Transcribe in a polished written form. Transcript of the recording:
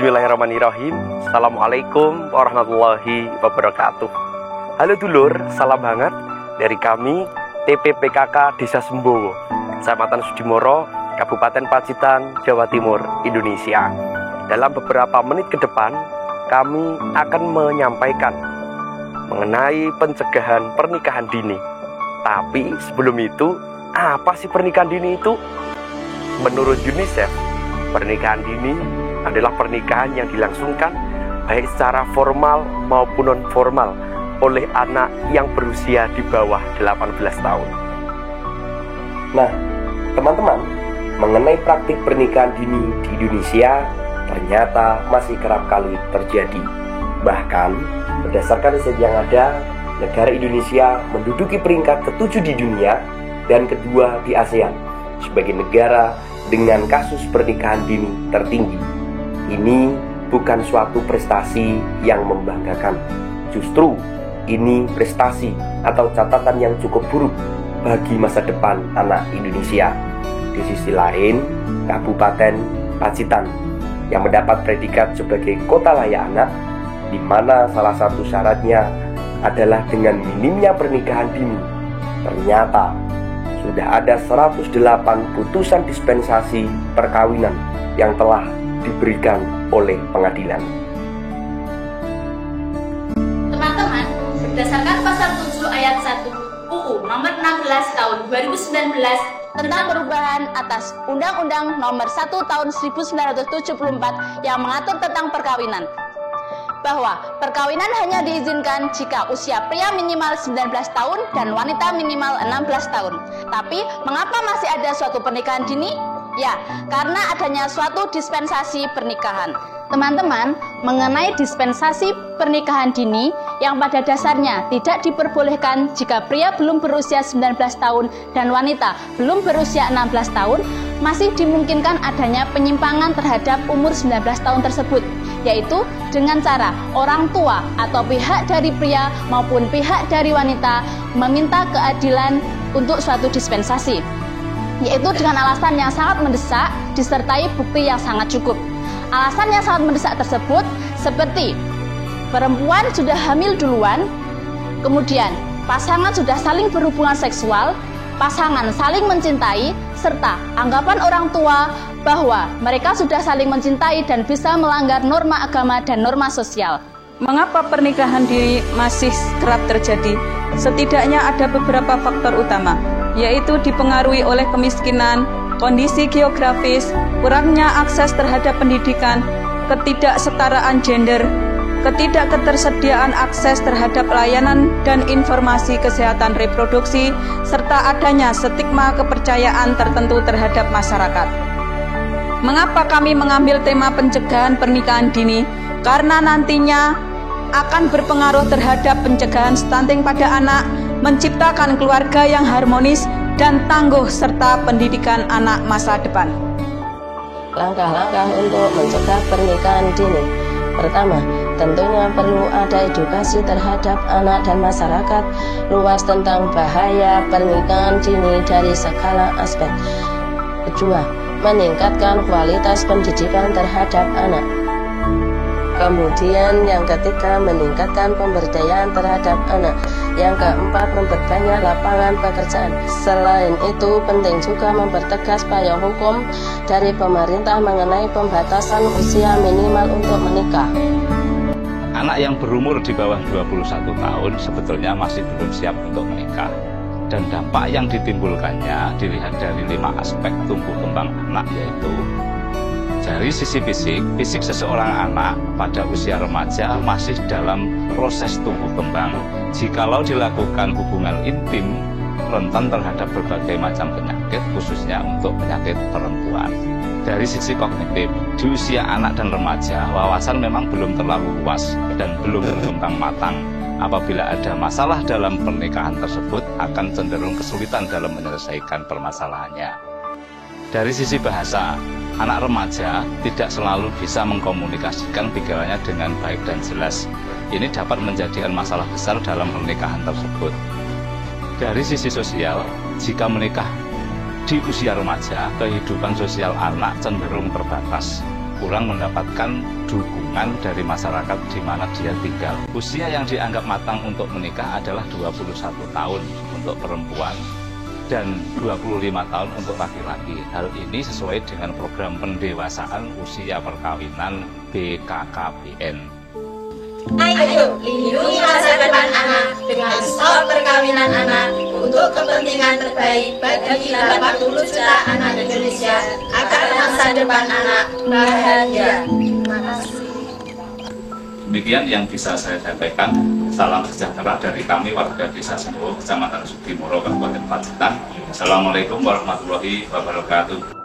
Bismillahirrahmanirrahim. Assalamualaikum warahmatullahi wabarakatuh. Halo dulur, salam hangat dari kami TPPKK Desa Sembowo, Kecamatan Sudimoro, Kabupaten Pacitan, Jawa Timur, Indonesia. Dalam beberapa menit ke depan, kami akan menyampaikan mengenai pencegahan pernikahan dini. Tapi sebelum itu, apa sih pernikahan dini itu? Menurut UNICEF, pernikahan dini adalah pernikahan yang dilangsungkan baik secara formal maupun non-formal oleh anak yang berusia di bawah 18 tahun. Nah, teman-teman, mengenai praktik pernikahan dini di Indonesia ternyata masih kerap kali terjadi. Bahkan, berdasarkan riset yang ada, negara Indonesia menduduki peringkat ke-7 di dunia dan kedua di ASEAN sebagai negara dengan kasus pernikahan dini tertinggi. Ini bukan suatu prestasi yang membanggakan. Justru ini prestasi atau catatan yang cukup buruk bagi masa depan anak Indonesia. Di sisi lain, Kabupaten Pacitan yang mendapat predikat sebagai kota layak anak, di mana salah satu syaratnya adalah dengan minimnya pernikahan dini. Ternyata sudah ada 108 putusan dispensasi perkawinan yang telah diberikan oleh pengadilan. Teman-teman, berdasarkan pasal 7 ayat 1 UU nomor 16 tahun 2019 tentang perubahan atas Undang-Undang nomor 1 tahun 1974 yang mengatur tentang perkawinan, bahwa perkawinan hanya diizinkan jika usia pria minimal 19 tahun dan wanita minimal 16 tahun. Tapi, mengapa masih ada suatu pernikahan dini? Ya, karena adanya suatu dispensasi pernikahan. Teman-teman, mengenai dispensasi pernikahan dini yang pada dasarnya tidak diperbolehkan jika pria belum berusia 19 tahun dan wanita belum berusia 16 tahun, masih dimungkinkan adanya penyimpangan terhadap umur 19 tahun tersebut, yaitu dengan cara orang tua atau pihak dari pria maupun pihak dari wanita meminta keadilan untuk suatu dispensasi, yaitu dengan alasan yang sangat mendesak disertai bukti yang sangat cukup. Alasan yang sangat mendesak tersebut seperti perempuan sudah hamil duluan, kemudian pasangan sudah saling berhubungan seksual, pasangan saling mencintai, serta anggapan orang tua bahwa mereka sudah saling mencintai dan bisa melanggar norma agama dan norma sosial. Mengapa pernikahan dini masih kerap terjadi? Setidaknya ada beberapa faktor utama, yaitu dipengaruhi oleh kemiskinan, kondisi geografis, kurangnya akses terhadap pendidikan, ketidaksetaraan gender, ketidakketersediaan akses terhadap layanan dan informasi kesehatan reproduksi, serta adanya stigma kepercayaan tertentu terhadap masyarakat. Mengapa kami mengambil tema pencegahan pernikahan dini? Karena nantinya akan berpengaruh terhadap pencegahan stunting pada anak, menciptakan keluarga yang harmonis dan tangguh serta pendidikan anak masa depan. Langkah-langkah untuk mencegah pernikahan dini. Pertama, tentunya perlu ada edukasi terhadap anak dan masyarakat luas tentang bahaya pernikahan dini dari segala aspek. Kedua, meningkatkan kualitas pendidikan terhadap anak. Kemudian yang ketiga, meningkatkan pemberdayaan terhadap anak. Yang keempat, memperbanyak lapangan pekerjaan. Selain itu, penting juga mempertegas payung hukum dari pemerintah mengenai pembatasan usia minimal untuk menikah. Anak yang berumur di bawah 21 tahun sebetulnya masih belum siap untuk menikah. Dan dampak yang ditimbulkannya dilihat dari 5 aspek tumbuh kembang anak, yaitu dari sisi fisik seseorang anak pada usia remaja masih dalam proses tumbuh kembang. Jikalau dilakukan hubungan intim, rentan terhadap berbagai macam penyakit, khususnya untuk penyakit perempuan. Dari sisi kognitif, di usia anak dan remaja, wawasan memang belum terlalu luas dan belum berkembang matang. Apabila ada masalah dalam pernikahan tersebut, akan cenderung kesulitan dalam menyelesaikan permasalahannya. Dari sisi bahasa, anak remaja tidak selalu bisa mengkomunikasikan pikirannya dengan baik dan jelas. Ini dapat menjadikan masalah besar dalam pernikahan tersebut. Dari sisi sosial, jika menikah di usia remaja, kehidupan sosial anak cenderung terbatas. kurang mendapatkan dukungan dari masyarakat di mana dia tinggal. Usia yang dianggap matang untuk menikah adalah 21 tahun untuk perempuan dan 25 tahun untuk laki-laki. Hal ini sesuai dengan program pendewasaan usia perkawinan BKKBN. Ayo, lindungi masa depan anak dengan stop perkawinan anak untuk kepentingan terbaik bagi 80 juta anak Indonesia agar masa depan anak bahagia. Terima kasih. Demikian yang bisa saya sampaikan. Salam sejahtera dari kami warga Desa Sembowo, Kecamatan Sudimoro, Kabupaten Pacitan. Assalamualaikum warahmatullahi wabarakatuh.